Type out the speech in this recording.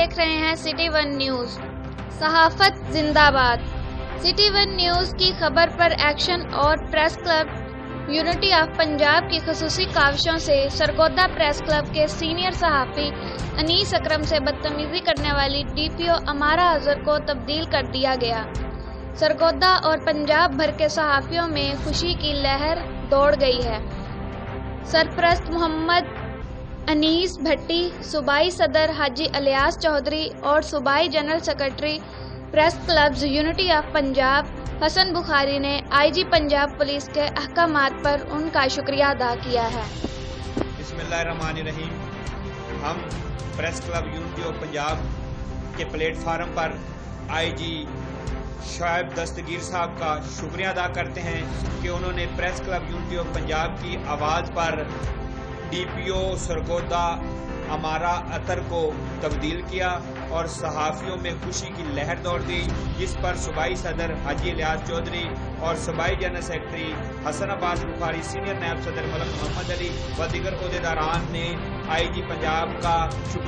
देख रहे हैं सिटी वन न्यूज। सहाफत जिंदाबाद। सिटी वन न्यूज की खबर पर एक्शन और press club unity of Punjab की खसूसी काविशों से सरगोदा प्रेस क्लब के सीनियर सहाफ़ी अनीस अकरम से बदतमीजी करने वाली DPO अमारा अजहर को तब्दील कर दिया गया। सरगोदा और पंजाब भर के सहाफ़ियों में खुशी की लहर दौड़ गई है। सरपरस्त मोहम्मद अनीस भट्टी, सूबाई सदर हाजी इलियास चौधरी और सूबाई general secretary press clubs unity of Punjab Hasan Bukhari ने IG पंजाब पुलिस के अहकामात पर उनका शुक्रिया अदा किया है। बिस्मिल्लाहिर्रहमानिर्रहीम। हम press club unity of Punjab के प्लेटफार्म पर IG शायब दस्तगीर साहब का शुक्रिया अदा करते हैं कि उन्होंने press club unity of Punjab की आवाज़ पर DPO सरगोदा अमारा अतर को तब्दील किया और सहाफ़ियों में खुशी की लहर दौड़ गई, जिस पर सूबाई सदर हाजी इलियास चौधरी और सूबाई general secretary Hasan Abbas Bukhari, senior नायब सदर मलक मोहम्मद अली व दीगर ओहदेदारान ने IG पंजाब का शुक्रिया